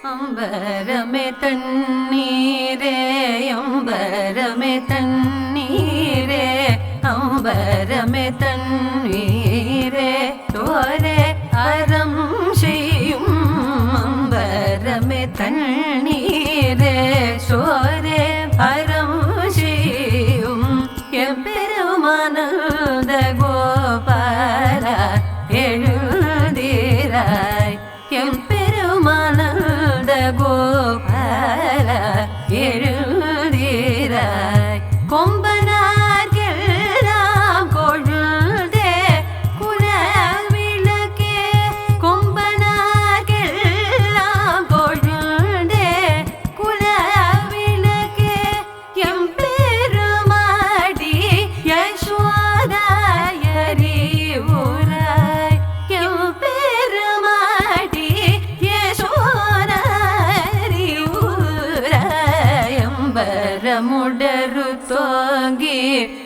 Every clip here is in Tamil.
அம்பரமே தண்ணீரே அம்பரமே தண்ணீரே அம்பரமே தண்ணீரே தோரே அறம் செய்யும் அம்பரமே தண்ணீரே சோரே அறம் செய்யும் எம்பெருமானந்த கோபால எழுதிராய் எம்பெருமானந்த கோபால எழுதிராய் கொம்பனார்கெல்லாம் கொழுதே குலவிளக்கே கொம்பனார்கெல்லாம் கொழுதே குலவிளக்கே எம்பெருமாடி யசோதாயரி ஊராய் எம்பெருமாடி யசோதாயரி ஊராய் எம்பரமுடரு தோங்கி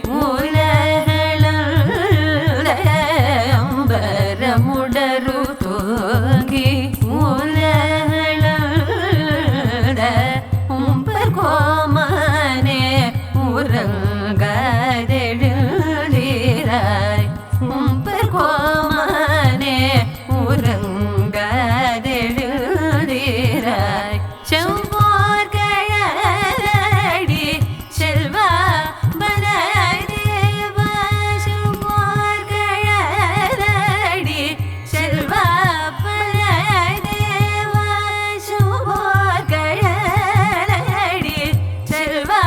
மூலகள அம்பரமுடரு தோங்கி மூலகள உம்பர் கோமனே உறங்காதெழுதிராய் உம்பர் கோமனே உறங்காதெழுதிராய் செவ்வார்கழலடி செல்வா பலதேவா செவ்வார்கழலடி செல்வா பலதேவா செவ்வார்கழலடி செல்வா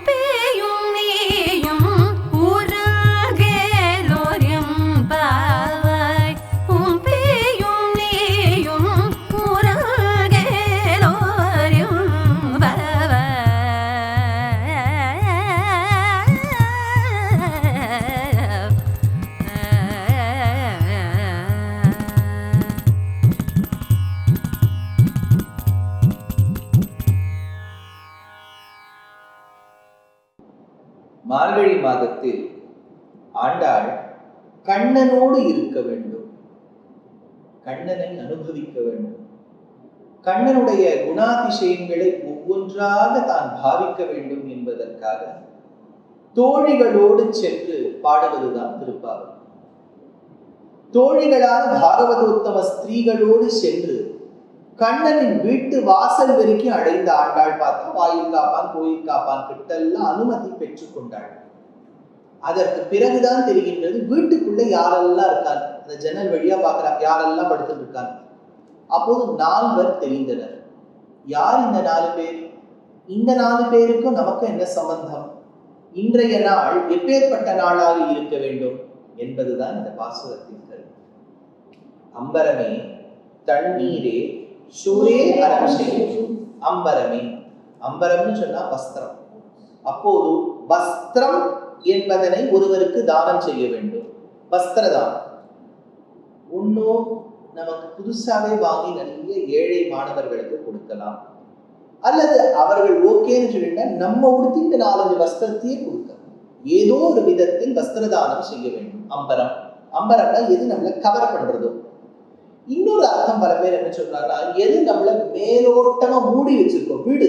பேயும் நீயும் ஊரகேலோரியம் பாவாய் பேயும் நீயும் ஊரகேலோரியம் மார்கழி மாதத்தில் ஆண்டாள் கண்ணனோடு இருக்க வேண்டும், கண்ணனை அனுபவிக்க வேண்டும், கண்ணனுடைய குணாதிசயங்களை ஒவ்வொன்றாக தான் பாவிக்க வேண்டும் என்பதற்காக தோழிகளோடு சென்று பாடுவதுதான் திருப்பாவை. தோழிகளான பாகவதோத்தம ஸ்திரீகளோடு சென்று கண்ணனின் வீட்டு வாசல் வரைக்கும் அடைந்த ஆண்டாள் பார்த்தா வாயில் காப்பான் கோயில் காப்பான் கிட்டெல்லாம் அனுமதி பெற்றுக் கொண்டாள். அதற்கு பிறகுதான் தெரிகின்றது வீட்டுக்குள்ள யாரெல்லாம் இருக்காங்க. அந்த ஜன்னல் வழியா பார்க்கிறாங்க யாரெல்லாம் படுத்துட்டு இருக்காங்க. அப்போது 4 பேர் தெரிந்தனர். யார் இந்த 4 பேர்? இந்த 4 பேருக்கும் நமக்கு என்ன சம்பந்தம்? இன்றைய நாள் எப்பேற்பட்ட நாளாக இருக்க வேண்டும் என்பதுதான் இந்த பாசுரத்தின் கருத்து. அம்பரமே தண்ணீரே சூரே அறம் செய்யும் அம்பரமே. அம்பரம்னு சொன்னா வஸ்திரம். அப்போது வஸ்திரம் என்பதனை ஒருவருக்கு தானம் செய்ய வேண்டும். வஸ்திரதானம் ஒன்னும் நமக்கு புதுசாவே வாங்கி நிறைய ஏழை மாணவர்களுக்கு கொடுக்கலாம், அல்லது அவர்கள் ஓகேன்னு சொல்லிட்டா நம்ம உடுத்திட்டு 4-5 வஸ்திரத்தையே கொடுக்கலாம். ஏதோ ஒரு விதத்தில் வஸ்திரதானம் செய்ய வேண்டும். அம்பரம், அம்பரம்னா எது நம்மளை கவர் பண்றதோ. இன்னொரு அர்த்தம் பல பேர் என்ன சொல்றாங்கன்னா, எது நம்மள மேலோட்டமா மூடி வச்சிருக்கோம், வீடு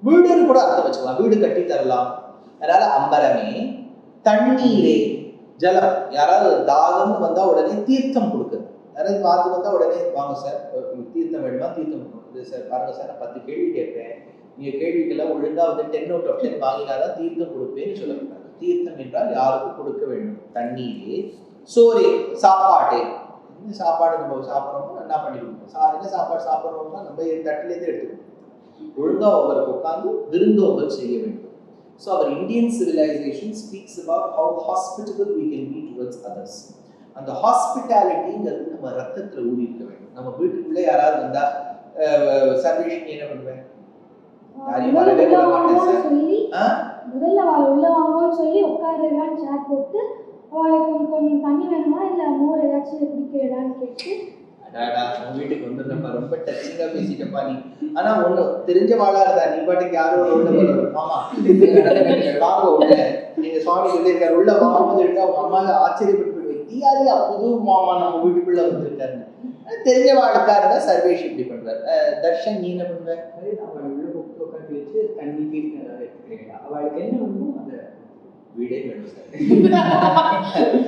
வீடுன்னு கூட அர்த்தம் வச்சுக்கலாம், வீடு கட்டி தரலாம். அதனால அம்பரமே தண்ணீரே ஜலம். யாராவது தாகம்னு வந்தா உடனே தீர்த்தம் கொடுக்குது. யாராவது பார்த்து வந்தா உடனே வாங்க சார் தீர்த்தம் வேணுமா, தீர்த்தம் கொடுக்குது சார், பாருங்க சார் நான் 10 கேள்வி கேட்பேன், நீங்க கேள்விக்கெல்லாம் ஒழுங்கா வந்து 10 out of 10 வாங்கினாதான் தீர்த்தம் கொடுப்பேன்னு சொல்லக்கூடாது. தீர்த்தம் என்றால் யாருக்கும் கொடுக்க வேண்டும். தண்ணீரே சோரே சாப்பாட்டே. என்ன சாப்பாடு நம்ம சாப்பிட்றோமோ என்ன பண்ணி கொடுப்போம். என்ன சாப்பாடு சாப்பிட்றோம்னா நம்ம தட்டிலேருந்து எடுத்துக்கணும். ஒழுங்கா அவருக்கு உட்கார்ந்து விருந்தோம்பல் செய்ய வேண்டும். So our Indian civilization speaks about how hospitable we can be towards others. அந்த ஹாஸ்பிட்டாலிட்டிங்கிறது நம்ம ரத்தத்துல ஊறி இருக்க வேண்டும். நம்ம வீட்டுக்குள்ளே யாராவது வந்தா சர்வேஷன் என்ன பண்ணுவேன்? யாரையும் வரவே விட மாட்டேன் சார். முதல்ல அவளை உள்ள வாங்கன்னு சொல்லி உட்காருடான்னு சேர் போட்டு அவளுக்கு கொஞ்சம் தண்ணி வேணுமா இல்லை மோர் ஏதாச்சும் குடிக்கிறடான்னு கேட்டு வீட்டுக்கு வந்துருந்தப்பா ரொம்ப டச்சிங்கா பேசிட்டப்பா நீ. ஆனா ஒண்ணு தெரிஞ்ச வாழா இருந்தா நீ பாட்டுக்கு யாரும் உள்ள மாமா வாங்க உள்ள நீங்க சுவாமி சொல்லியிருக்காரு உள்ள வாங்கும்போது இருக்கா உங்க அம்மாவை ஆச்சரியப்பட்டு போயிடுவேன். யாரையா புது மாமா நம்ம வீட்டுக்குள்ள வந்திருக்காருன்னு. தெரிஞ்ச வாழ்க்கா இருந்தா சர்வேஷ் இப்படி பண்றாரு. தர்ஷன் நீ என்ன பண்ணுவ? அவளை உள்ள கூப்பிட்டு உட்காந்து வச்சு தண்ணி வீட்டு அவளுக்கு என்ன வேணுமோ அந்த வீடே வேணும் சார்.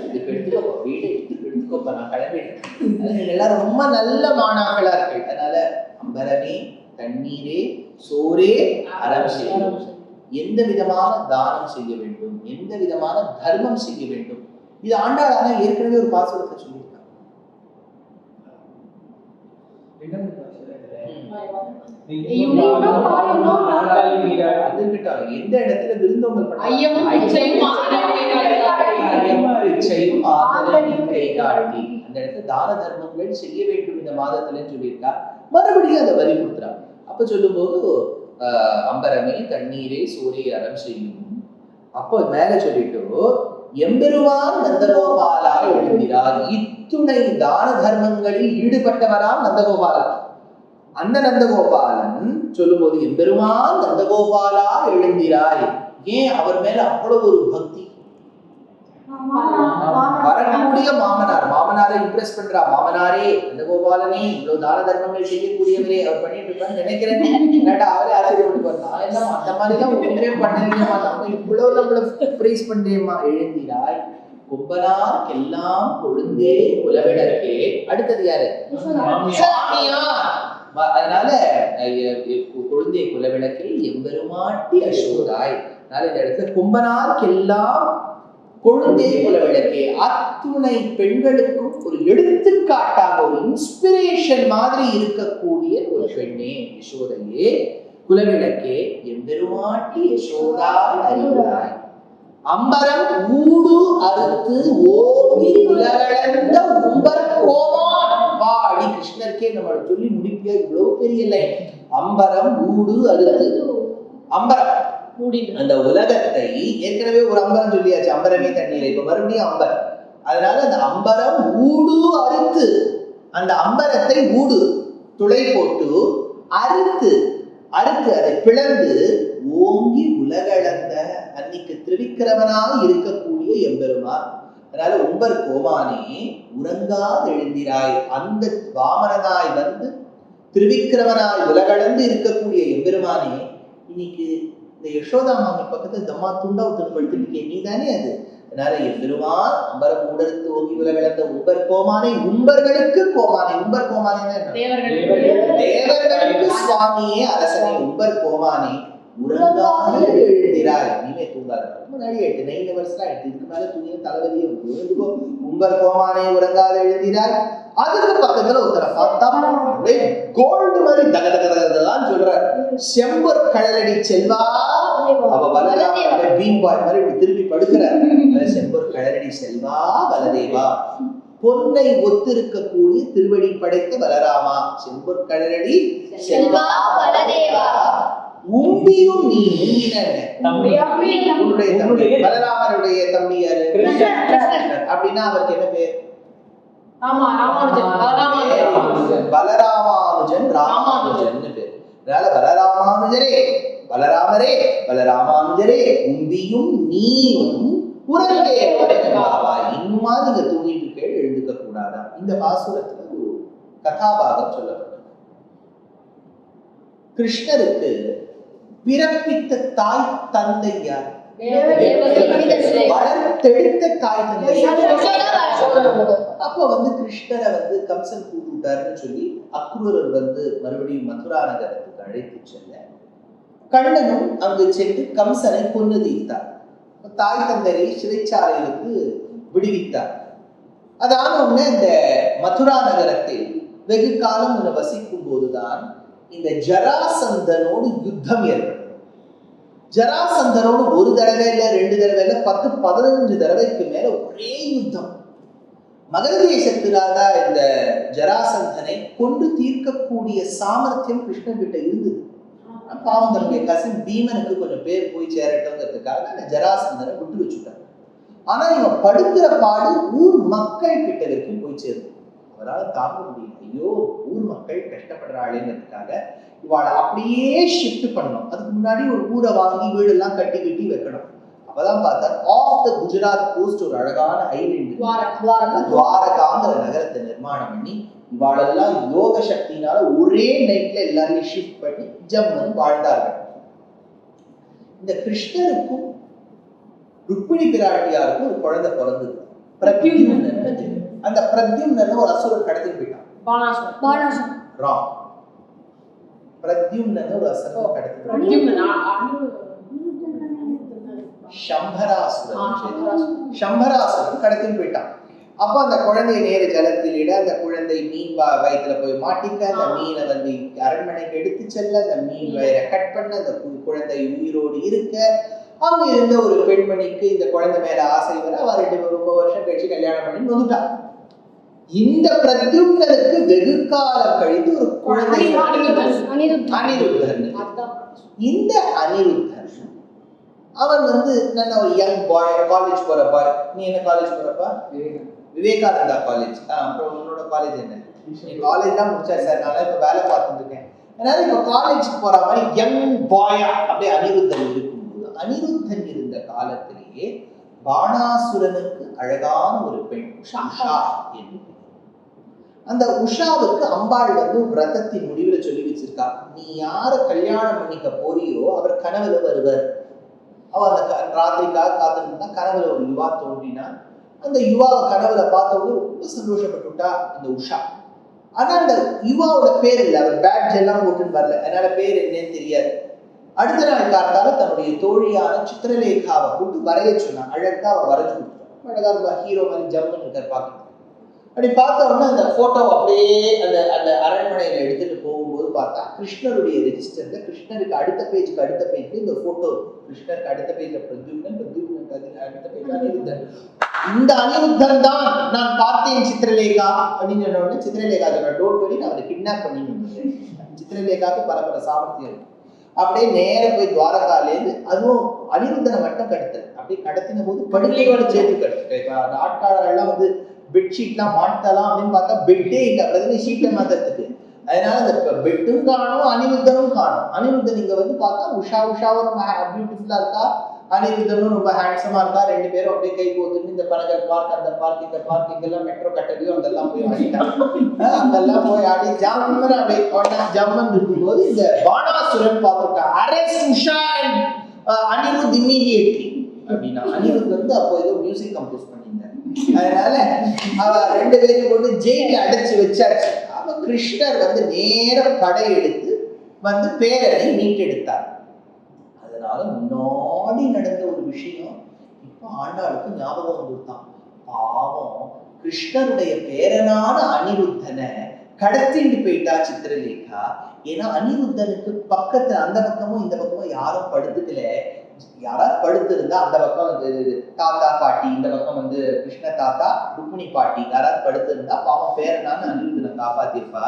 இதுக்கு எடுத்துக்கோப்பா வீடே எடுத்துக்கோப்பா நான் கிளம்பிட்டேன். எல்லாரும் ரொம்ப நல்ல மாணாக்களா இருக்கு. அதனால அம்பரமே தண்ணீரே சோரே அறம் செய்யும். எந்த விதமான தானம் செய்ய வேண்டும், எந்த விதமான தர்மம் செய்ய வேண்டும், இது ஆண்டாளான ஏற்கனவே ஒரு பாசுரத்தை சொல்லியிருக்காங்க. எந்த இடத்துல விருந்தோம்பல் அந்த இடத்துல தான தர்மங்கள் செய்ய வேண்டும் இந்த மாதத்துல சொல்லியிருக்கா. மறுபடியும் அதை வலியுறுத்துறாங்க. அப்ப சொல்லும் போது அம்பரமே தண்ணீரே சூரிய அறம் செய்யும். அப்போ மேல சொல்லிட்டு எம்பெருமான் நந்தகோபாலா எழுந்திரார். இத்துணை தான தர்மங்களில் ஈடுபட்டவராம் நந்தகோபாலன். அந்த நந்தகோபாலன் சொல்லும் போது எம்பெருமான் நந்தகோபாலா எழுந்திராய். ஏன் அவர் மேல அவ்வளவு ஒரு பக்தி? வரக்கூடிய மாமனாரை இம்ப்ரெஸ் பண்றா. மாமனாரே நந்தகோபாலனே இவ்வளவு தான தர்மங்கள் செய்யக்கூடியவரே அவர் பண்ணிட்டு இருப்பான்னு நினைக்கிறேன். இல்லாட்டா அவரே ஆச்சரியப்பட்டு போறா. என்ன அந்த மாதிரி எல்லாம் ஒன்றுமே பண்ணலையேமா, நம்ம இவ்வளவு நம்மள பிரைஸ் பண்றேமா. எழுந்திராய் கொம்பனார்க்கெல்லாம் கொழுந்தே குலவிளக்கே. அடுத்தது யாரு? அதனால கொழுந்தே குலவிளக்கே எம்பெருமாட்டி அசோதாய். அதனால இந்த இடத்துல கொம்பனார்க்கெல்லாம் கொழுந்தே குலவிளக்கே அத்துணை பெண்களுக்கும் ஒரு எடுத்துக்காட்டாக ஒரு இன்ஸ்பிரேஷன் மாதிரி இருக்கக்கூடிய ஒரு பெண்ணே யசோதையே குலவிளக்கே எம்பெருமாட்டி யசோதாய் அறிவாய். அம்பரம் ஊடு அறுத்து ஓங்கி உலகளந்த உம்பர் கோமான். பாடி கிருஷ்ணருக்கே நம்ம சொல்லி முடிப்பியா இவ்வளவு பெரிய லைன். அம்பரம் ஊடு அறுத்து. அம்பரம் அந்த உலகத்தை ஏற்கனவே ஒரு அம்பரம் சொல்லியாச்சு, அம்பரமே தண்ணீரை. இப்ப மறுபடியும் அம்பர். அதனால அந்த அம்பரம் ஊடு அறுத்து, அந்த அம்பரத்தை ஊடு துளை போட்டு அறுத்து அதை பிளந்து ஓங்கி உலகளந்த அன்னைக்கு திருவிக்கிரமனாக இருக்கக்கூடிய எம்பெருமான். அதனால உம்பர் கோமானே உறங்காது எழுந்திராய். அந்த வாமனனாய் வந்து திருவிக்கிரமனாய் உலகளந்து இருக்கக்கூடிய எம்பெருமானே, இன்னைக்கு இந்த யசோதா மாமி பக்கத்துல தம்மா துண்டா திருப்படுத்திருக்கே நீ தானே அது. அதனால எம்பெருமான் அம்பரம் உடலுக்கு ஓங்கி உலகளந்த உம்பர் கோமானை. உம்பர்களுக்கு கோமானை. உம்பர் கோமானை தேவர்களுக்கு சுவாமியே அரசனை. உம்பர் கோமானை உறங்காது எழுந்திராய். நீமே தூங்காது. முன்னாடி 8-9 வருஷம் ஆயிடுச்சு. இதுக்கு மேல தூங்கிய தலைவலியே எழுந்துக்கோ. உம்பர் கோமானை உறங்காது எழுந்திராய். அதுக்கு பக்கத்துல ஒருத்தர பார்த்தா கோல்டு மாதிரி தகதகதான் சொல்றாரு. செம்பர் கடலடி செல்வா. அவ வலராம பீம் பாய் மாதிரி திரும்பி படுக்கிறார். செம்பர் கடலடி செல்வா வலதேவா. பொன்னை ஒத்திருக்கக்கூடிய திருவடி படைத்த வலராமா. செம்பர் கடலடி செல்வா வலதேவா. உம்பியும் நீ உன்னுடைய தம்பி பலராமனுடைய தம்பி யாரு? அப்படின்னா அவருக்கு என்ன பேர்? பலராமானுஜன் ராமானுஜன் பேர். அதனால பலராமானுஜரே பலராமரே பலராமானுஜரே உம்பியும் நீயும் உறங்கே. இன்னுமா நீங்க தூங்கிட்டு கேள், எழுந்துக்க கூடாதா? இந்த பாசுரத்துல ஒரு கதாபாகம் சொல்லப்பட்டது. கிருஷ்ணருக்கு பிறப்பித்த தாய் தந்தை யார்? வளர்த்தெடுத்த தாய் தந்தை. அப்ப கிருஷ்ணரை கம்சன் கூப்பிட்டாருன்னு சொல்லி அக்ரூரர் மறுபடியும் மதுரா நகரத்துக்கு அழைத்து செல்ல கண்ணனும் அங்கு சென்று கம்சனை கொன்று தீர்த்தார். தாய் தந்தையை சிறைச்சாலையிலிருந்து விடுவித்தார். அதான உடனே இந்த மதுரா நகரத்தில் வெகு காலம் வசிக்கும் போதுதான் இந்த ஜராசந்தனோடு யுத்தம் ஏற்படும். ஜராசந்தனோடு ஒரு தடவை இல்லை, 2 தடவை இல்லை, 10-15 தடவைக்கு மேல ஒரே யுத்தம். மகத தேசத்திலாக இந்த ஜராசந்தனை கொண்டு தீர்க்கக்கூடிய சாமர்த்தியம் கிருஷ்ணன் கிட்ட இருந்தது. பாவம் தன்னுடைய கசின் பீமனுக்கு கொஞ்சம் பேர் போய் சேரட்டோங்கிறதுக்காக அந்த ஜராசந்தனை விட்டு வச்சுட்டாங்க. ஆனா இவன் படுக்கிற பாடு ஊர் மக்கள் கிட்ட வரைக்கும் போய் சேரும். அவரால் தாங்க முடியும். ஐயோ, ஊர் மக்கள் கஷ்டப்படுறாளேங்கிறதுக்காக இவாளை அப்படியே ஷிஃப்ட் பண்ணணும். அதுக்கு முன்னாடி ஒரு ஊரை வாங்கி வீடெல்லாம் கட்டி வைக்கணும். அப்பதான் பார்த்தா ஆஃப் த குஜராத் கோஸ்ட் ஒரு அழகான ஐலண்ட் துவாரகாங்கிற நகரத்தை நிர்மாணம் பண்ணி இவாளெல்லாம் யோக சக்தினால ஒரே நைட்ல எல்லாரையும் ஷிஃப்ட் பண்ணி ஜம்மன் வாழ்ந்தார்கள். இந்த கிருஷ்ணருக்கும் ருக்மிணி பிராட்டியாருக்கும் ஒரு குழந்தை பிறந்தது, பிரத்யும்னன். அந்த பிரத்யும்னன் ஒரு அசுரன் கடத்தி போயிட்டான். ராம். பிரத்யும்னன் ஒரு அசுரன் கடத்தி சம்பராசுரன் கடத்தின்னு போயிட்டான். அப்ப அந்த குழந்தைய நேர ஜலத்திலிட, அந்த குழந்தை மீன் வயிற்றுல போய் மாட்டிக்க, அந்த மீனை வந்து அரண்மனைக்கு எடுத்து செல்ல, அந்த மீன் வயிறை கட் பண்ண, அந்த குழந்தை உயிரோடு இருக்க, அங்க இருந்த ஒரு பெண்மணிக்கு இந்த குழந்தை மேல ஆசை வர, அவ 2 வருஷம் கழிச்சு கல்யாணம் பண்ணி வந்துட்டான். இந்த பிரத்யும்னனுக்கு வெகு காலம் கழித்து ஒரு குழந்தை அனிருத்தன். இந்த அனிருத்தன் அவன் வந்து நல்ல ஒரு யங் பாய், காலேஜ் போற பாய். நீ என்ன காலேஜ் போறப்பா? விவேகானந்தா காலேஜ். அப்புறம் உன்னோட காலேஜ் என்ன? நீ காலேஜ் தான் முடிச்சா சார், நான் இப்ப வேலை பார்த்துட்டு இருக்கேன். அதனால இப்ப காலேஜுக்கு போற மாதிரி யங் பாயா அப்படியே அனிருத்தன் இருக்கும்போது, அனிருத்தன் இருந்த காலத்திலேயே பாணாசுரனுக்கு அழகான ஒரு பெண் உஷா என்று. அந்த உஷாவுக்கு அம்பாள் வந்து விரதத்தின் முடிவுல சொல்லி வச்சிருக்கா, நீ யார கல்யாணம் பண்ணிக்க போறியோ அவர் கனவுல வருவர். அவ அந்த ராத்திரிக்காக காத்திருந்தா கனவுல ஒரு யுவா தோன்றினா, அந்த யுவாவை கனவுல பார்த்தவங்க ரொம்ப சந்தோஷப்பட்டுட்டா இந்த உஷா. ஆனா அந்த யுவாவோட பேர் இல்லை, அவர் பேட்ஜ் எல்லாம் போட்டுன்னு வரல, அதனால பேர் என்னன்னு தெரியாது. அடுத்த நாள் காத்தால தன்னுடைய தோழியான சித்திரலேகாவை கூட்டு வரைய சொன்னா. அழகா அவ வரைஞ்சு கொடுத்துட்டான். அழகா ரொம்ப ஹீரோ மாதிரி ஜம்முன்னு இருக்கார் பார்க்க. அப்படி பார்த்த உடனே அந்த போட்டோ அப்படியே அந்த அந்த அரண்மனையில எடுத்துட்டு போகும்போது பார்த்தா கிருஷ்ணருடைய ரெஜிஸ்டர்ல கிருஷ்ணருக்கு அடுத்த பேஜ்ல இந்த போட்டோ, கிருஷ்ணருக்கு அடுத்த பேஜ்ல பிரத்யும்னன், அடுத்த பேஜ் அனிருத்தன். இந்த அனிருத்தன் தான் நான் பார்த்தேன் சித்திரலேகா அப்படின்னு சொன்ன உடனே சித்திரலேகா சொன்ன, டோன்ட் வரி, நான் அவரை கிட்னாப் பண்ணி. சித்திரலேகாவுக்கு பல சாமர்த்தியம். அப்படியே நேர போய் துவாரகாலேருந்து, அதுவும் அனிருத்தனை மட்டும் கடத்தல். அப்படியே கடத்தின போது படுக்கையோட சேர்த்து கடத்த. இப்ப ஆட்காரெல்லாம் வந்து பெட்ஷீட்லாம் மாட்டலாம் அப்படின்னு பார்த்தா பெட்டே இல்லை, பிரதினி ஷீட்டை மாத்துறதுக்கு. அதனால இந்த பெட்டும் காணும், அனிருத்தனும் காணும். அனிருத்தன் இங்க வந்து பார்த்தா உஷாவும் ரொம்ப பியூட்டிஃபுல்லா இருக்கா, அனிருத்தனும் ரொம்ப ஹேண்ட்ஸமா இருக்கா. 2 பேரும் அப்படியே கை கோத்துட்டு இந்த பனகல் பார்க், அந்த பார்க், இந்த பார்க், இங்கெல்லாம் மெட்ரோ கட்டலையோ அங்கெல்லாம் போய் ஆடிட்டாங்க. அங்கெல்லாம் போய் ஆடி ஜாமன் அப்படியே ஜம்மன் இருக்கும்போது இந்த பாணாசுரன் பார்த்துட்டா, அரெஸ்ட் உஷா அண்ட் அனிருத் இம்மீடியேட்லி அப்படின்னா. அனிருத் வந்து அப்போ ஏதோ மியூசிக் கம்போஸ் பண்ணியிருந்தார். அதனால அவ 2 பேரையும் கொண்டு ஜெயில அடைச்சு வச்சாச்சு. அவ கிருஷ்ணர் வந்து நேரம் படையெடுத்து வந்து பேரனை மீட்டெடுத்தார். அதனால முன்னாடி நடந்த ஒரு விஷயம் இப்போ ஆண்டாளுக்கு ஞாபகம் வந்துட்டான். பாவம் கிருஷ்ணருடைய பேரனான அனிருத்தனை கடத்திட்டு போயிட்டா சித்திரலேகா. ஏன்னா அனிருத்தனுக்கு பக்கத்துல அந்த பக்கமும் இந்த பக்கமும் யாரும் படுத்துக்கல. யாராவது படுத்திருந்தா அந்த பக்கம் தாத்தா பாட்டி, இந்த பக்கம் வந்து கிருஷ்ண தாத்தா ருக்மிணி பாட்டி யாராவது படுத்திருந்தா பாவம் பேரனான்னு அனிருத்தனை காப்பாத்திருப்பா.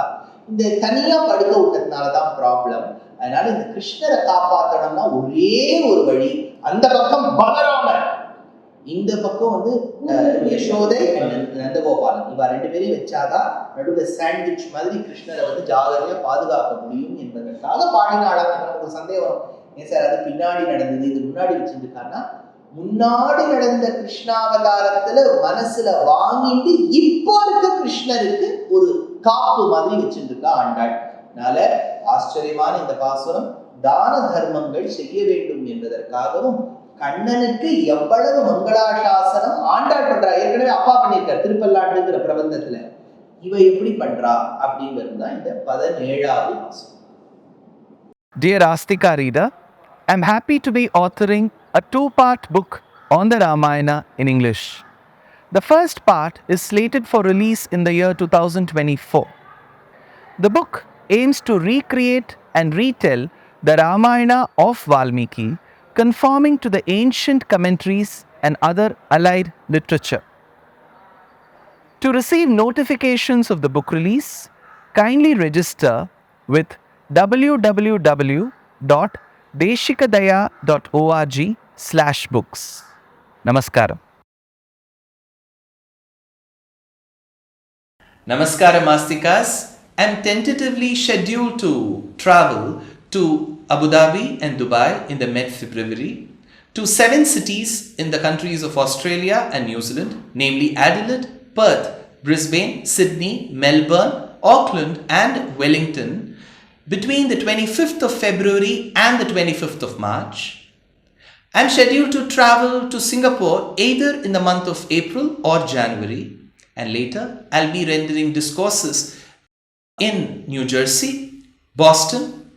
இந்த தனியா படுக்க விட்டதுனாலதான் ப்ராப்ளம். அதனால இந்த கிருஷ்ணரை காப்பாற்றணும்னா ஒரே ஒரு வழி, அந்த பக்கம் பலராமர், இந்த பக்கம் வந்து யசோதை நந்தகோபாலன், இவ 2 பேரையும் வச்சாதான் நடுவில் சாண்ட்விச் மாதிரி கிருஷ்ணரை வந்து ஜாகிரதையா பாதுகாக்க முடியும் என்பதற்காக பாடினாளாம். நமக்கு சந்தேகம், ஏன் சார் அது பின்னாடி நடந்தது, இது முன்னாடி வச்சிருக்காருன்னா, முன்னாடி நடந்த கிருஷ்ணாவதாரத்துல மனசுல வாங்கிட்டு இப்போ இருக்க கிருஷ்ணருக்கு ஒரு காப்பு மாதிரி வச்சிருக்கா ஆண்டாள். அதனால ஆச்சரியமான இந்த பாசுரம் தான தர்மங்கள் செய்ய வேண்டும் என்பதற்காகவும், கண்ணனுக்கு எவ்வளவு மங்களாசாசனம் ஆண்டாள் பண்றா. ஏற்கனவே அப்பா பண்ணியிருக்கார் திருப்பல்லாண்டுங்கிற பிரபந்தத்துல, இவ எப்படி பண்றா அப்படிங்கிறது தான் இந்த 17வது பாசுரம். Dear Astika reader, I am happy to be authoring a 2-part book on the Ramayana in English. The first part is slated for release in the year 2024. The book aims to recreate and retell the Ramayana of Valmiki, conforming to the ancient commentaries and other allied literature. To receive notifications of the book release, kindly register with www.deshikadaya.org/books. Namaskaram. Namaskaram Astikas. I'm tentatively scheduled to travel to Abu Dhabi and Dubai in the mid-February, to 7 cities in the countries of Australia and New Zealand, namely Adelaide, Perth, Brisbane, Sydney, Melbourne, Auckland and Wellington between the 25th of February and the 25th of March. I'm scheduled to travel to Singapore either in the month of April or January, and later I'll be rendering discourses in New Jersey, Boston,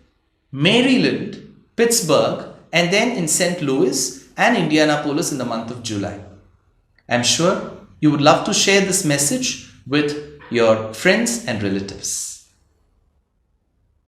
Maryland, Pittsburgh, and then in St. Louis and Indianapolis in the month of July. I'm sure you would love to share this message with your friends and relatives.